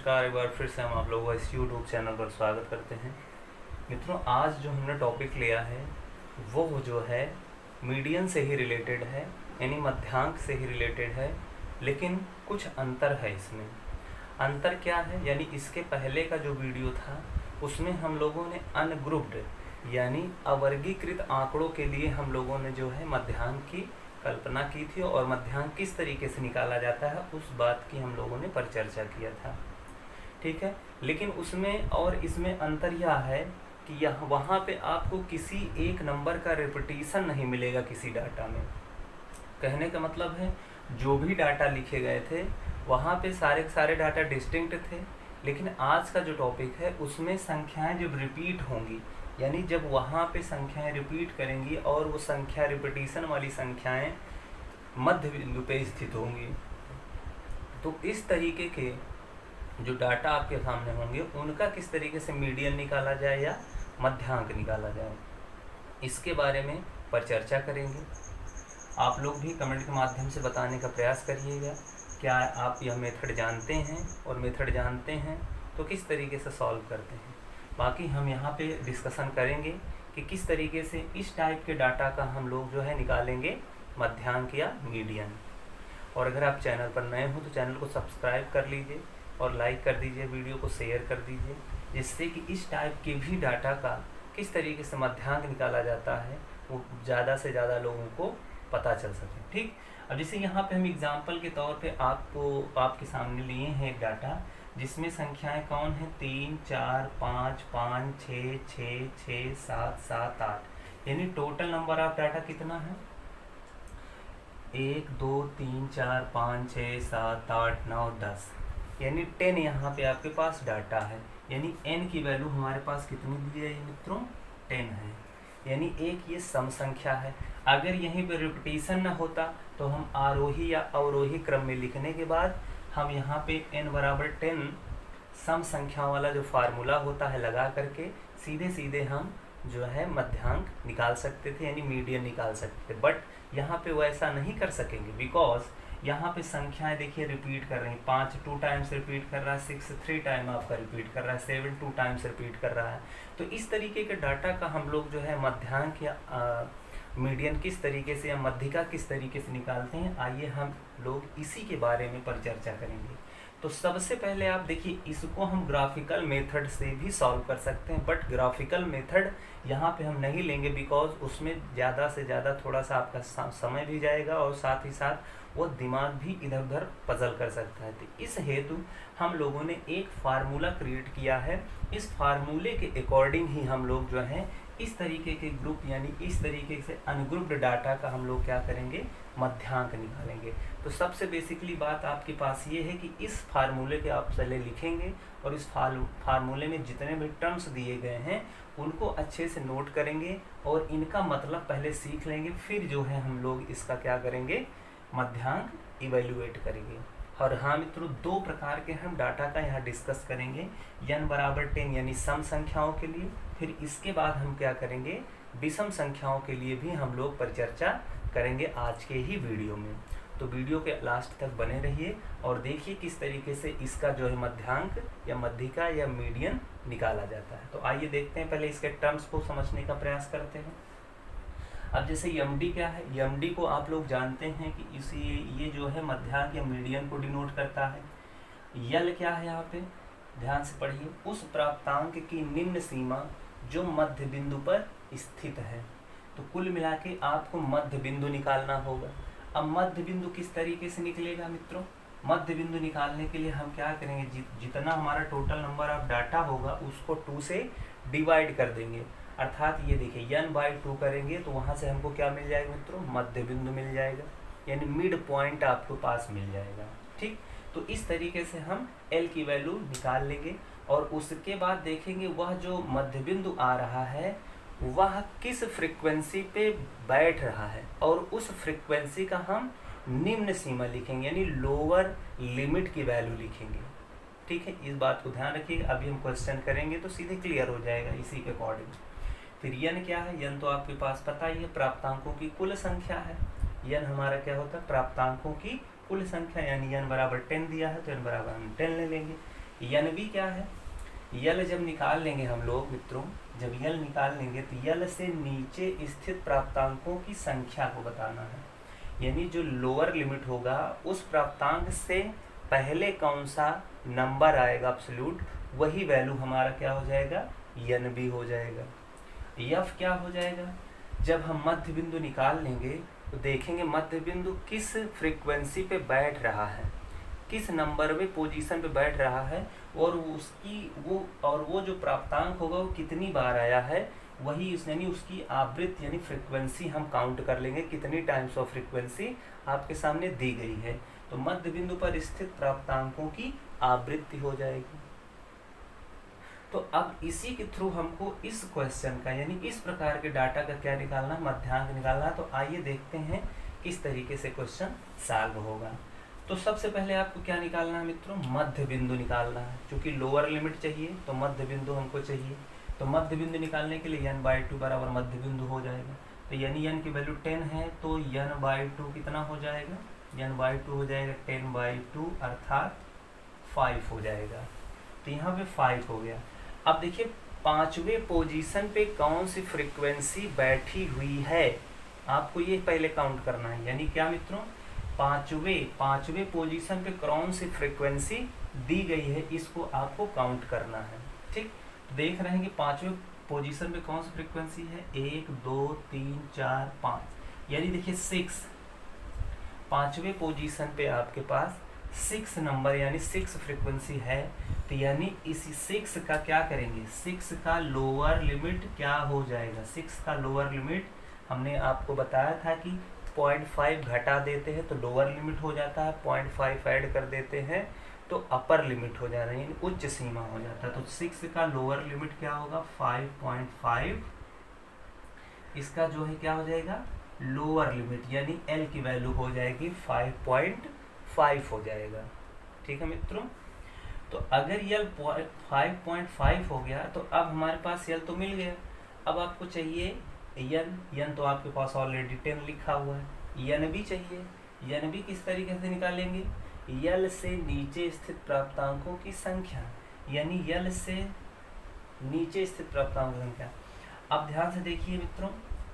नमस्कार। एक बार फिर से हम आप लोगों का इस यूट्यूब चैनल पर स्वागत करते हैं। मित्रों, आज जो हमने टॉपिक लिया है वो जो है मीडियन से ही रिलेटेड है, यानी मध्यांक से ही रिलेटेड है, लेकिन कुछ अंतर है इसमें। अंतर क्या है? यानी इसके पहले का जो वीडियो था उसमें हम लोगों ने अनग्रुप्ड यानी अवर्गीकृत आंकड़ों के लिए हम लोगों ने जो है मध्यांक की कल्पना की थी और मध्यांक किस तरीके से निकाला जाता है उस बात की हम लोगों ने परिचर्चा किया था। ठीक है, लेकिन उसमें और इसमें अंतर यह है कि यहाँ वहाँ पे आपको किसी एक नंबर का रिपीटिशन नहीं मिलेगा किसी डाटा में। कहने का मतलब है जो भी डाटा लिखे गए थे वहाँ पे सारे डाटा डिस्टिंक्ट थे, लेकिन आज का जो टॉपिक है उसमें संख्याएं जब रिपीट होंगी, यानी जब वहाँ पे संख्याएं रिपीट करेंगी और वो संख्या रिपीटिशन वाली संख्याएं मध्य बिंदु पे स्थित होंगी, तो इस तरीके के जो डाटा आपके सामने होंगे उनका किस तरीके से मीडियन निकाला जाए या मध्यांक निकाला जाए, इसके बारे में परिचर्चा करेंगे। आप लोग भी कमेंट के माध्यम से बताने का प्रयास करिएगा, क्या आप यह मेथड जानते हैं, और मेथड जानते हैं तो किस तरीके से सॉल्व करते हैं। बाकी हम यहाँ पे डिस्कशन करेंगे कि किस तरीके से इस टाइप के डाटा का हम लोग जो है निकालेंगे मध्यांक या मीडियन। और अगर आप चैनल पर नए हो तो चैनल को सब्सक्राइब कर लीजिए और लाइक कर दीजिए, वीडियो को शेयर कर दीजिए, जिससे कि इस टाइप के भी डाटा का किस तरीके से मध्यांक निकाला जाता है वो ज़्यादा से ज़्यादा लोगों को पता चल सके। ठीक, अब जैसे यहाँ पे हम एग्जाम्पल के तौर पे आपके सामने लिए हैं एक डाटा जिसमें संख्याएं कौन है 3, 4, 5, 5, 6, 6, 6, 7, 7, 8, यानी टोटल नंबर ऑफ डाटा कितना है 1, 2, 3, 4, 5, 6, 7, 8, 9, 10, यानी 10 यहाँ पे आपके पास डाटा है। यानी n की वैल्यू हमारे पास कितनी दी है मित्रों 10 है, यानी एक ये सम संख्या है। अगर यहीं पे रिपीटिशन ना होता तो हम आरोही या अवरोही क्रम में लिखने के बाद हम यहाँ पे n बराबर 10 सम संख्या वाला जो फार्मूला होता है लगा करके सीधे सीधे हम जो है मध्यांक निकाल सकते थे, यानी मीडियन निकाल सकते थे। बट यहाँ पे वैसा नहीं कर सकेंगे, बिकॉज यहाँ पे संख्याएं देखिए रिपीट कर रही हैं। 5 2 टाइम्स रिपीट कर रहा है, 6 3 टाइम आपका रिपीट कर रहा है, 7 2 टाइम्स रिपीट कर रहा है। तो इस तरीके के डाटा का हम लोग जो है मध्यांक या मीडियन किस तरीके से या मध्यिका किस तरीके से निकालते हैं, आइए हम लोग इसी के बारे में परिचर्चा करेंगे। तो सबसे पहले आप देखिए, इसको हम ग्राफिकल मेथड से भी सॉल्व कर सकते हैं, बट ग्राफिकल मेथड यहाँ पे हम नहीं लेंगे बिकॉज उसमें ज़्यादा से ज़्यादा थोड़ा सा आपका समय भी जाएगा और साथ ही साथ वो दिमाग भी इधर उधर पजल कर सकता है। तो इस हेतु हम लोगों ने एक फार्मूला क्रिएट किया है। इस फार्मूले के अकॉर्डिंग ही हम लोग जो है इस तरीके के ग्रुप यानी इस तरीके से अनग्रुप्ड डाटा का हम लोग क्या करेंगे मध्यांक निकालेंगे। तो सबसे बेसिकली बात आपके पास ये है कि इस फार्मूले के आप पहले लिखेंगे और इस फार्मूले में जितने भी टर्म्स दिए गए हैं उनको अच्छे से नोट करेंगे और इनका मतलब पहले सीख लेंगे, फिर जो है हम लोग इसका क्या करेंगे मध्यांक इवेल्युएट करेंगे। और हाँ मित्रों, दो प्रकार के हम डाटा का यहाँ डिस्कस करेंगे, n बराबर 10 यानी सम संख्याओं के लिए, फिर इसके बाद हम क्या करेंगे विषम संख्याओं के लिए भी हम लोग परिचर्चा करेंगे आज के ही वीडियो में। तो वीडियो के लास्ट तक बने रहिए और देखिए किस तरीके से इसका जो है मध्यांक या मध्यिका या मीडियन निकाला जाता है। तो आइए देखते हैं, पहले इसके टर्म्स को समझने का प्रयास करते हैं। अब जैसे MD क्या है, MD को आप लोग जानते हैं कि इसी ये जो है मध्यांक या मीडियन को डिनोट करता है। यल क्या है यहाँ पे ध्यान से पढ़िए, उस प्राप्तांक की निम्न सीमा जो मध्य बिंदु पर स्थित है। तो कुल मिला के आपको मध्य बिंदु निकालना होगा। अब मध्य बिंदु किस तरीके से निकलेगा मित्रों, मध्य बिंदु निकालने के लिए हम क्या करेंगे, जितना हमारा टोटल नंबर ऑफ डाटा होगा उसको 2 से डिवाइड कर देंगे। अर्थात ये देखिए n/2 करेंगे तो वहाँ से हमको क्या मिल जाएगा मित्रों मध्य बिंदु मिल जाएगा, यानी मिड पॉइंट आपको पास मिल जाएगा। ठीक, तो इस तरीके से हम L की वैल्यू निकाल लेंगे और उसके बाद देखेंगे वह जो मध्य बिंदु आ रहा है वह किस फ्रीक्वेंसी पे बैठ रहा है और उस फ्रीक्वेंसी का हम निम्न सीमा लिखेंगे, यानी लोअर लिमिट की वैल्यू लिखेंगे। ठीक है, इस बात को ध्यान रखिए। अभी हम क्वेश्चन करेंगे तो सीधे क्लियर हो जाएगा इसी के अकॉर्डिंग। फिर n क्या है, n तो आपके पास पता ही है प्राप्तांकों की कुल संख्या है। n हमारा क्या होता है प्राप्तांकों की कुल संख्या, यानी n बराबर 10 दिया है तो n बराबर हम 10 ले लेंगे। यन बी क्या है, यल जब निकाल लेंगे हम लोग मित्रों, जब यल निकाल लेंगे तो यल से नीचे स्थित प्राप्तांकों की संख्या को बताना है। यानी जो लोअर लिमिट होगा उस प्राप्तांक से पहले कौन सा नंबर आएगा एब्सोल्यूट, वही वैल्यू हमारा क्या हो जाएगा, यन बी हो जाएगा। यफ क्या हो जाएगा, जब हम मध्य बिंदु निकाल लेंगे तो देखेंगे मध्य बिंदु किस फ्रीक्वेंसी पे बैठ रहा है, किस नंबर में पोजीशन पे बैठ रहा है, और वो जो प्राप्तांक होगा वो कितनी बार आया है, वही यानी उसकी आवृत्ति यानी फ्रीक्वेंसी हम काउंट कर लेंगे, कितनी टाइम्स ऑफ फ्रीक्वेंसी आपके सामने दी गई है। तो मध्य बिंदु पर स्थित प्राप्तांकों की आवृत्ति हो जाएगी। तो अब इसी के थ्रू हमको इस क्वेश्चन का यानी इस प्रकार के डाटा का क्या निकालना, मध्यांक निकालना। तो आइए देखते हैं किस तरीके से क्वेश्चन सॉल्व होगा। तो सबसे पहले आपको क्या निकालना है मित्रों, मध्य बिंदु निकालना है। क्योंकि लोअर लिमिट चाहिए तो मध्य बिंदु हमको चाहिए। तो मध्य बिंदु निकालने के लिए n/2 बराबर मध्य बिंदु हो जाएगा। तो यानी n की वैल्यू 10 है तो n/2 कितना हो जाएगा, n/2 हो जाएगा 10/2 अर्थात 5 हो जाएगा। तो यहाँ पे 5 हो गया। अब देखिए पांचवें पोजीशन पे कौन सी फ्रीक्वेंसी बैठी हुई है, आपको ये पहले काउंट करना है। यानी क्या मित्रों, पांचवें पोजीशन पे कौन सी फ्रीक्वेंसी दी गई है, इसको आपको काउंट करना है। ठीक, देख रहे हैं कि पांचवें पोजीशन पे कौन सी फ्रीक्वेंसी है, 1 2 3 4 5, यानी देखिए 6। पांचवें पोजीशन पे आपके पास 6 नंबर यानी 6 फ्रीक्वेंसी है। तो यानी इसी 6 का क्या करेंगे, 6 का लोअर लिमिट क्या हो जाएगा, 6 का लोअर लिमिट हमने आपको बताया था कि 0.5 घटा देते हैं तो लोअर लिमिट हो जाता है, 0.5 ऐड कर देते हैं तो अपर लिमिट हो जाता है, यानी उच्च सीमा हो जाता है। तो 6 का लोअर लिमिट क्या होगा, 5.5। इसका जो है क्या हो जाएगा, लोअर लिमिट यानी एल की वैल्यू हो जाएगी 5.5 हो जाएगा। ठीक है मित्रों, तो अगर यल 5.5 हो गया तो अब हमारे पास यल तो मिल गया। अब आपको चाहिए यन तो आपके पास ऑलरेडी 10 लिखा हुआ है, यन भी चाहिए। यन भी किस तरीके से निकालेंगे, यल से नीचे स्थित प्राप्तांकों की संख्या, यानी यल से नीचे स्थित प्राप्तांकों की संख्या। अब ध्यान से देखिए मित्रों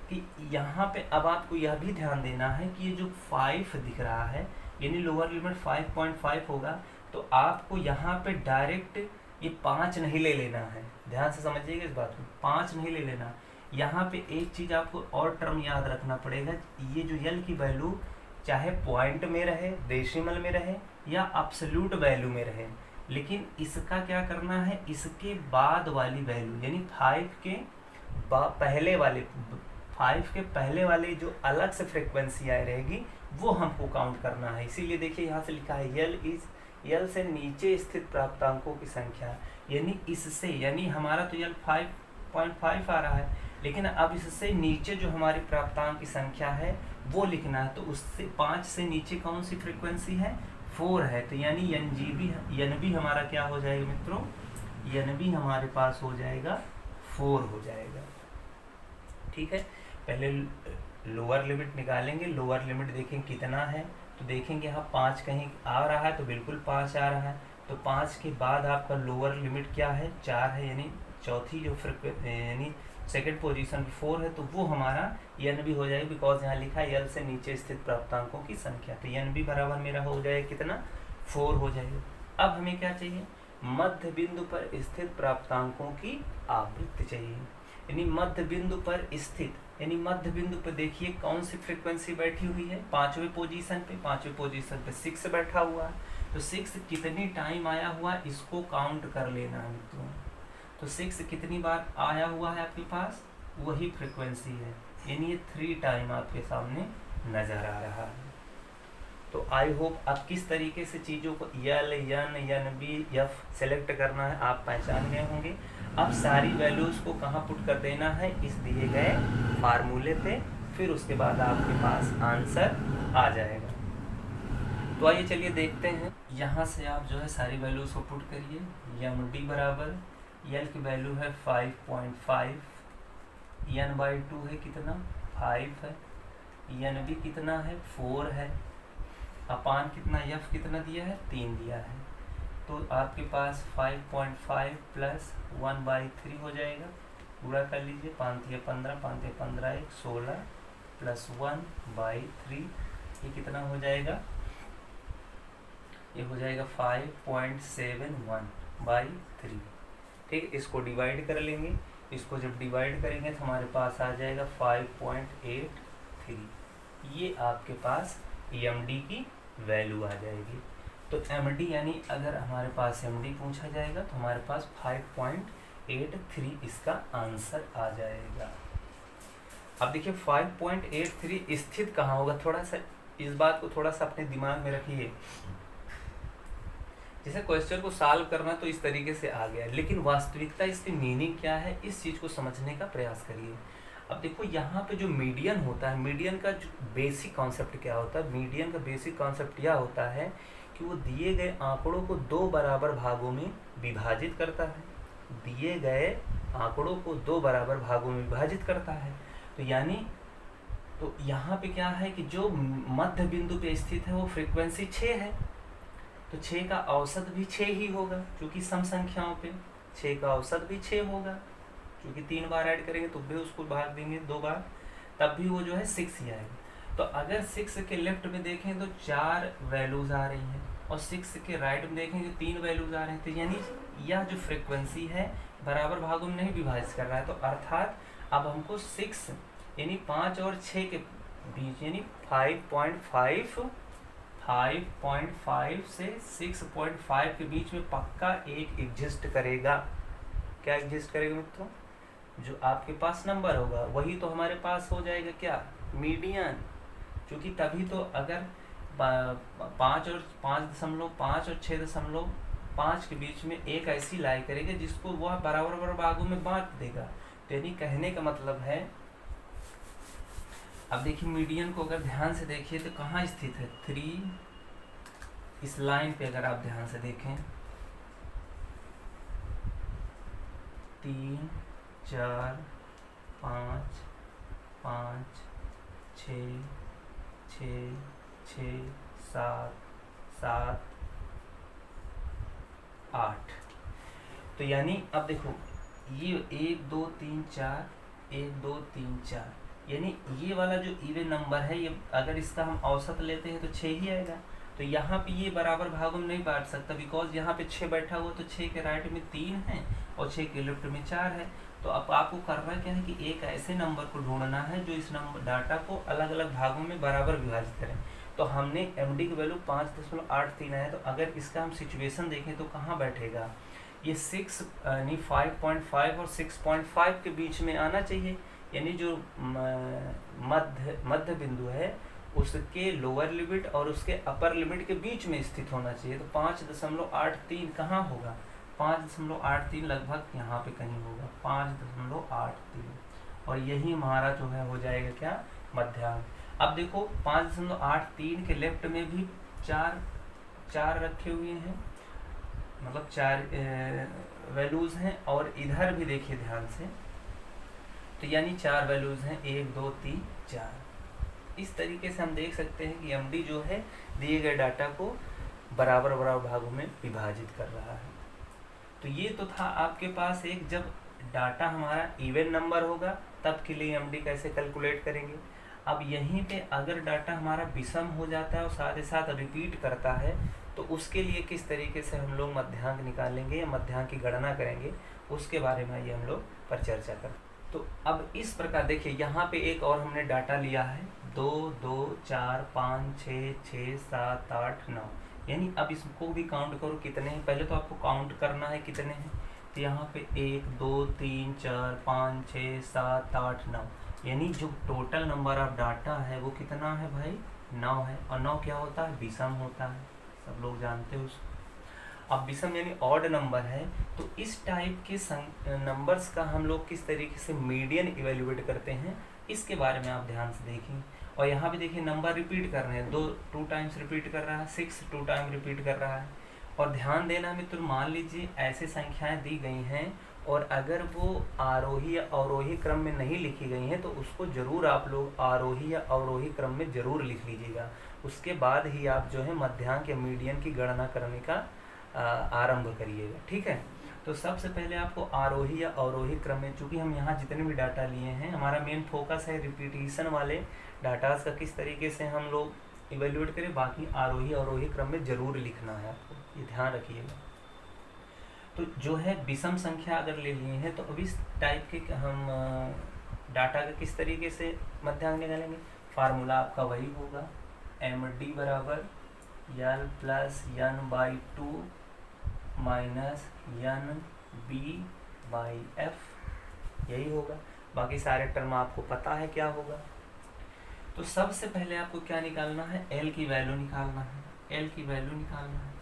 कि यहाँ पे अब आपको यह भी ध्यान देना है कि ये जो 5 दिख रहा है यानी लोअर लिमिट 5.5 होगा, तो आपको यहाँ पे डायरेक्ट ये 5 नहीं ले लेना है। ध्यान से समझिएगा इस बात को, 5 नहीं ले लेना। यहाँ पे एक चीज़ आपको और टर्म याद रखना पड़ेगा, ये जो यल की वैल्यू चाहे पॉइंट में रहे, डेसिमल में रहे या एब्सोल्यूट वैल्यू में रहे, लेकिन इसका क्या करना है, इसके बाद वाली वैल्यू यानी 5 के पहले वाले जो अलग से फ्रीक्वेंसी आई रहेगी वो हमको काउंट करना है। इसीलिए देखिए यहाँ से लिखा है यल से नीचे स्थित प्राप्तांकों की संख्या, यानी इससे, यानी हमारा तो यल 5.5 आ रहा है, लेकिन अब इससे नीचे जो हमारी प्राप्तांक की संख्या है वो लिखना है। तो उससे 5 से नीचे कौन सी फ्रीक्वेंसी है, 4 है। तो यानी यन भी हमारा क्या हो जाएगा मित्रों, यन भी हमारे पास हो जाएगा 4 हो जाएगा। ठीक है, पहले लोअर लिमिट निकालेंगे। लोअर लिमिट देखें कितना है, तो देखेंगे यहाँ 5 कहीं आ रहा है तो बिल्कुल 5 आ रहा है। तो 5 के बाद आपका लोअर लिमिट क्या है, 4 है, यानी चौथी जो यानी सेकेंड पोजीशन 4 है, तो वो हमारा यन भी हो जाएगा, बिकॉज यहाँ लिखा है यल से नीचे स्थित प्राप्तांकों की संख्या। तो यन भी बराबर मेरा हो जाएगा कितना, 4 हो जाएगा। अब हमें क्या चाहिए, मध्य बिंदु पर स्थित प्राप्तांकों की आवृत्ति चाहिए। यानी मध्य बिंदु पर स्थित, यानी मध्य बिंदु पर देखिए कौन सी फ्रीक्वेंसी बैठी हुई है, पांचवें पोजीशन पे 6 बैठा हुआ है। तो 6 कितनी टाइम आया हुआ इसको काउंट कर लेना है मित्रों। तो 6 कितनी बार आया हुआ है आपके पास, वही फ्रीक्वेंसी है, यानी ये 3 टाइम आपके सामने नजर आ रहा है। तो आई होप अब किस तरीके से चीज़ों को यल, यन बी, एफ सेलेक्ट करना है आप पहचान गए होंगे। अब सारी वैल्यूज को कहाँ पुट कर देना है, इस दिए गए फार्मूले पे, फिर उसके बाद आपके पास आंसर आ जाएगा। तो आइए चलिए देखते हैं, यहाँ से आप जो है सारी वैल्यूज को पुट करिए। यम डी बराबर यल की वैल्यू है 5.5, n/2 है कितना, 5 है, यन बी कितना है, 4 है, अपान कितना, यफ कितना दिया है, 3 दिया है। तो आपके पास 5.5 प्लस 1/3 हो जाएगा। पूरा कर लीजिए, 5 या 15, 5 या 15 1 16 प्लस 1/3, ये कितना हो जाएगा? ये हो जाएगा 5.71/3। ठीक, इसको डिवाइड कर लेंगे। इसको जब डिवाइड करेंगे तो हमारे पास आ जाएगा 5.83। ये आपके पास एमडी की वैल्यू आ जाएगी। तो एमडी यानी अगर हमारे पास एमडी पूछा जाएगा तो हमारे पास 5.83 इसका आंसर आ जाएगा। अब देखिए 5.83 स्थित कहाँ होगा, थोड़ा सा इस बात को थोड़ा सा अपने दिमाग में रखिए। जैसे क्वेश्चन को सॉल्व करना तो इस तरीके से आ गया, लेकिन वास्तविकता इसकी मीनिंग क्या है, इस चीज़ को समझने का प्रयास करिए। अब देखो यहाँ पे जो मीडियन होता है, मीडियन का जो बेसिक कॉन्सेप्ट क्या होता है, मीडियन का बेसिक कॉन्सेप्ट यह होता है कि वो दिए गए आंकड़ों को 2 बराबर भागों में विभाजित करता है। दिए गए आंकड़ों को 2 बराबर भागों में विभाजित करता है। तो यानी तो यहाँ पे क्या है कि जो मध्य बिंदु पे स्थित है वो फ्रीक्वेंसी 6 है, तो 6 का औसत भी 6 ही होगा, क्योंकि सम संख्याओं पे 6 का औसत भी 6 होगा, क्योंकि 3 बार ऐड करेंगे तो भी उसको भाग देंगे 2 बार, तब भी वो जो है 6 ही आएगा। तो अगर 6 के लेफ्ट में देखें तो 4 वैल्यूज आ रही हैं, और 6 के राइट में देखें तो 3 वैल्यूज आ रहे हैं। तो यानी यह जो फ्रीक्वेंसी है बराबर भागों में नहीं विभाजित कर रहा है। तो अर्थात अब हमको 6 यानी 5 और 6 के बीच यानी 5.5 से 6.5 के बीच में पक्का एक एग्जिस्ट करेगा। क्या एग्जिस्ट करेगा मित्रों? जो आपके पास नंबर होगा वही तो हमारे पास हो जाएगा क्या? मीडियन। क्योंकि तभी तो अगर 5 और 5.5 और 6.5 के बीच में एक ऐसी लाई करेगा जिसको वह बराबर बराबर भागों में बांट देगा। तो यानी कहने का मतलब है, अब देखिए मीडियन को अगर ध्यान से देखिए तो कहाँ स्थित है? 3, इस लाइन पे अगर आप ध्यान से देखें 3 4 5 5 6 6 6 7 7 8। तो यानी अब देखो ये 1 2 3 4 1 2 3 4, यानी ये वाला जो इवन नंबर है ये अगर इसका हम औसत लेते हैं तो 6 ही आएगा। तो यहाँ पे ये बराबर भागों में नहीं बांट सकता, बिकॉज यहाँ पे 6 बैठा हुआ, तो 6 के राइट में 3 है और 6 के लेफ्ट में 4 है। तो अब आपको करना क्या है कि एक ऐसे नंबर को ढूंढना है जो इस नंबर डाटा को अलग अलग भागों में बराबर विभाजित करें। तो हमने एमडी की वैल्यू 5.83 है, तो अगर इसका हम सिचुएशन देखें तो कहाँ बैठेगा? ये 6 यानी 5.5 और 6.5 के बीच में आना चाहिए, यानी जो मध्य बिंदु है उसके लोअर लिमिट और उसके अपर लिमिट के बीच में स्थित होना चाहिए। तो 5.83 कहाँ होगा? 5.83 लगभग यहाँ पे कहीं होगा, 5.83, और यही हमारा जो है हो जाएगा क्या? मध्यांक। अब देखो 5.83 के लेफ्ट में भी 4 रखे हुए हैं, मतलब 4 वैल्यूज हैं, और इधर भी देखिए ध्यान से, तो यानी 4 वैल्यूज हैं, 1 2 3 4। इस तरीके से हम देख सकते हैं कि एमडी जो है दिए गए डाटा को बराबर बराबर भागों में विभाजित कर रहा है। तो ये तो था आपके पास एक, जब डाटा हमारा इवन नंबर होगा तब के लिए एमडी कैसे कैलकुलेट करेंगे। अब यहीं पे अगर डाटा हमारा विषम हो जाता है और साथ ही साथ रिपीट करता है तो उसके लिए किस तरीके से हम लोग मध्यांक निकालेंगे या मध्यांक की गणना करेंगे, उसके बारे में ये हम लोग पर चर्चा करें। तो अब इस प्रकार देखिए यहाँ पे एक और हमने डाटा लिया है 2 2 4 5 6 6 7 8 9, यानी अब इसको भी काउंट करो कितने हैं। पहले तो आपको काउंट करना है कितने हैं। तो यहाँ पे 1 2 3 4 5 6 7 8 9, यानी जो टोटल नंबर ऑफ डाटा है वो कितना है भाई? 9 है। और 9 क्या होता है? विषम होता है, सब लोग जानते हो उसको। अब विषम यानी ऑड नंबर है। तो इस टाइप के नंबर्स का हम लोग किस तरीके से मीडियन इवेल्युएट करते हैं, इसके बारे में आप ध्यान से देखें। और यहाँ भी देखिए नंबर रिपीट कर रहे हैं, 2 टाइम्स रिपीट कर रहा है, 6 2 टाइम रिपीट कर रहा है। और ध्यान देना मित्र, मान लीजिए ऐसे संख्याएं दी गई हैं और अगर वो आरोही या अवरोही क्रम में नहीं लिखी गई हैं तो उसको जरूर आप लोग आरोही या अवरोही क्रम में जरूर लिख लीजिएगा। उसके बाद ही आप जो है मध्यांक या मीडियन की गणना करने का आरंभ करिएगा। ठीक है, तो सबसे पहले आपको आरोही या अवरोही क्रम में, चूँकि हम यहाँ जितने भी डाटा लिए हैं हमारा मेन फोकस है रिपीटिशन वाले डाटाज का किस तरीके से हम लोग इवेल्युएट करें, बाकी आरोही अवरोही क्रम में ज़रूर लिखना है आपको, ये ध्यान रखिएगा। तो जो है विषम संख्या अगर ले लिए हैं तो अब इस टाइप के हम डाटा का किस तरीके से मध्यांक निकालेंगे। फार्मूला आपका वही होगा, MD बराबर L plus N/2 minus NB by F, यही होगा। बाकी सारे टर्म आपको पता है क्या होगा। तो सबसे पहले आपको क्या निकालना है, L की वैल्यू निकालना है। L की वैल्यू निकालना है,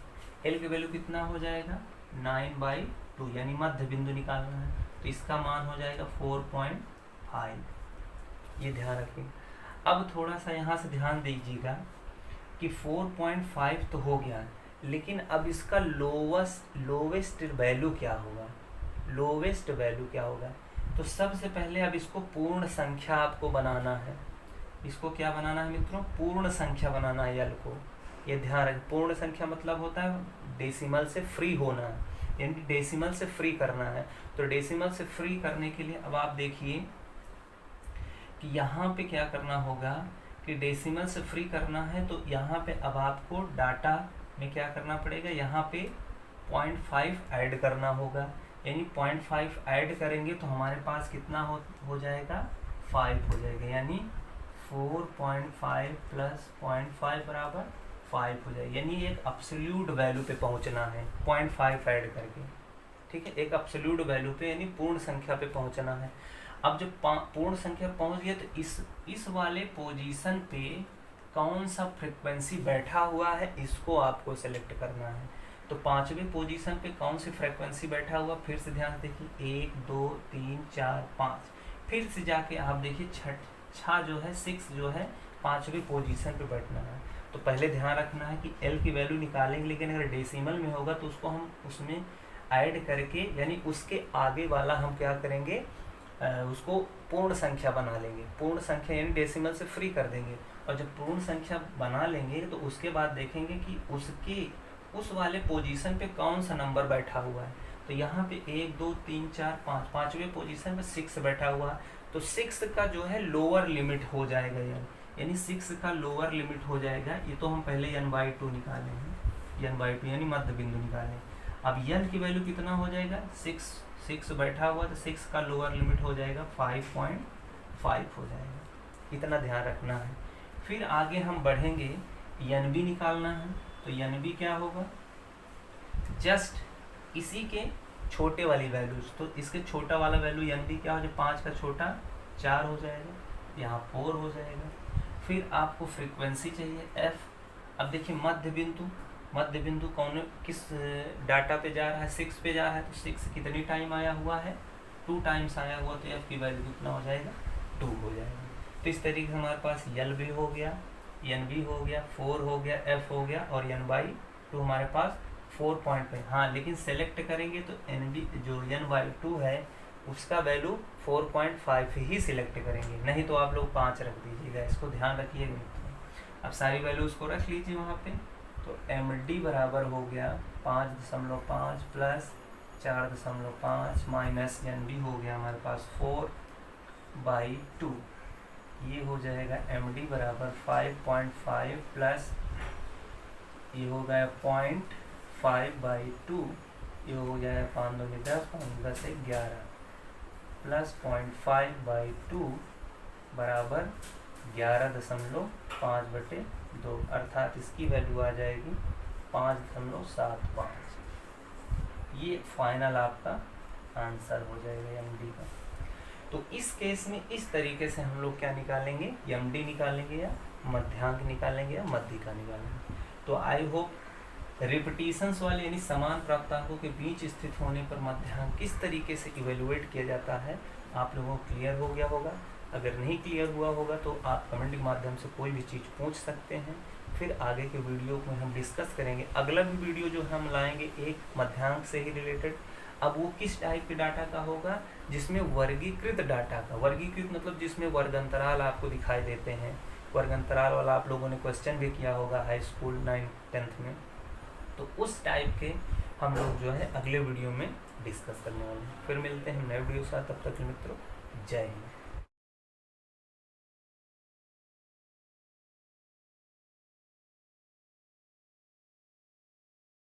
L की वैल्यू कितना हो जाएगा 9/2, यानी मध्य बिंदु निकालना है। तो इसका मान हो जाएगा 4.5, ये ध्यान रखिए। अब थोड़ा सा यहाँ से ध्यान दीजिएगा कि 4.5 तो हो गया, लेकिन अब इसका लोवेस्ट वैल्यू क्या होगा, लोवेस्ट वैल्यू क्या होगा। तो सबसे पहले अब इसको पूर्ण संख्या आपको बनाना है। इसको क्या बनाना है मित्रों, पूर्ण संख्या बनाना है L को। ये ध्यान रखें, पूर्ण संख्या मतलब होता है डेसिमल से फ्री होना, यानी डेसिमल से फ्री करना है। तो डेसिमल से फ्री करने के लिए अब आप देखिए कि यहाँ पे क्या करना होगा कि डेसिमल से फ्री करना है। तो यहाँ पे अब आपको डाटा में क्या करना पड़ेगा, यहाँ पे 0.5 ऐड करना होगा, यानी 0.5 ऐड करेंगे तो हमारे पास कितना हो जाएगा 5 हो जाएगा, यानी 4.5 प्लस 0.5 बराबर 5 हो जाएगा। यानी एक अब्सोल्यूट वैल्यू पे पहुंचना है 0.5 ऐड करके। ठीक है, एक अब्सोल्यूट वैल्यू पे यानी पूर्ण संख्या पे पहुंचना है। अब जब पूर्ण संख्या पहुंच गया तो इस वाले पोजीशन पे कौन सा फ्रीक्वेंसी बैठा हुआ है इसको आपको सेलेक्ट करना है। तो 5वें पोजीशन पे कौन सी फ्रीक्वेंसी बैठा हुआ, फिर से ध्यान देखिए 1 2 3 4 5, फिर से जाके आप देखिए छठा जो है 6 जो है 5वें पोजीशन पे बैठना है। तो पहले ध्यान रखना है कि L की वैल्यू निकालेंगे, लेकिन अगर डेसिमल में होगा तो उसको हम उसमें ऐड करके, यानी उसके आगे वाला हम क्या करेंगे, उसको पूर्ण संख्या बना लेंगे। पूर्ण संख्या यानी डेसिमल से फ्री कर देंगे, और जब पूर्ण संख्या बना लेंगे तो उसके बाद देखेंगे कि उसके उस वाले पोजीशन पे कौन सा नंबर बैठा हुआ है। तो यहाँ पे 1 2 3 4 5, 5वें पोजीशन पे 6 बैठा हुआ है। तो 6 का जो है लोअर लिमिट हो जाएगा, यानी 6 का लोअर लिमिट हो जाएगा। ये तो हम पहले N/2 निकाले हैं, N/2 यानी मध्य बिंदु निकालें। अब N की वैल्यू कितना हो जाएगा, 6 बैठा हुआ, तो 6 का लोअर लिमिट हो जाएगा 5.5 हो जाएगा। इतना ध्यान रखना है। फिर आगे हम बढ़ेंगे, NB निकालना है। तो NB क्या होगा, जस्ट इसी के छोटे वाली वैल्यूज, तो इसके छोटा वाला वैल्यू NB क्या हो जाए, 5 का छोटा 4 हो जाएगा, यहाँ 4 हो जाएगा। फिर आपको फ्रीक्वेंसी चाहिए F। अब देखिए मध्य बिंदु कौन किस डाटा पे जा रहा है, 6 पे जा रहा है। तो 6 कितनी टाइम आया हुआ है, 2 टाइम्स आया हुआ, तो F की वैल्यू कितना हो जाएगा 2 हो जाएगा। तो इस तरीके से हमारे पास LB हो गया, NB हो गया, 4 हो गया, F हो गया, और N/2 हमारे पास 4.5। हाँ, लेकिन सेलेक्ट करेंगे तो NB जो N/2 है उसका वैल्यू 4.5 ही सिलेक्ट करेंगे, नहीं तो आप लोग 5 रख दीजिएगा, इसको ध्यान रखिएगा। अब सारी वैल्यूज को रख लीजिए वहाँ पे। तो MD बराबर हो गया 5.5 प्लस 4.5 माइनस NB हो गया हमारे पास 4/2, ये हो जाएगा MD बराबर 5.5 प्लस ये हो गया 0.5/2, ये हो जाएगा 5 2 10, 5 10 11 प्लस 0.5/2 बराबर 11.5/2, अर्थात इसकी वैल्यू आ जाएगी 5.75। ये फाइनल आपका आंसर हो जाएगा MD का। तो इस केस में इस तरीके से हम लोग क्या निकालेंगे, MD निकालेंगे या मध्यांक निकालेंगे या मध्यिका निकालेंगे। तो आई होप रिपीटिशंस वाले यानी समान प्राप्तांकों के बीच स्थित होने पर मध्यांक किस तरीके से इवेलुएट किया जाता है आप लोगों को क्लियर हो गया होगा। अगर नहीं क्लियर हुआ होगा तो आप कमेंट के माध्यम से कोई भी चीज़ पूछ सकते हैं, फिर आगे के वीडियो में हम डिस्कस करेंगे। अगला भी वीडियो जो हम लाएंगे एक मध्यांक से ही रिलेटेड। अब वो किस टाइप के डाटा का होगा, जिसमें वर्गीकृत डाटा का, वर्गीकृत मतलब जिसमें वर्ग अंतराल आपको दिखाई देते हैं। वर्ग अंतराल वाला आप लोगों ने क्वेश्चन भी किया होगा हाई स्कूल 9th 10th में। तो उस टाइप के हम लोग जो है अगले वीडियो में डिस्कस करने वाले हैं। फिर मिलते हैं नए वीडियो के साथ, तब तक के मित्रों जय हिंद।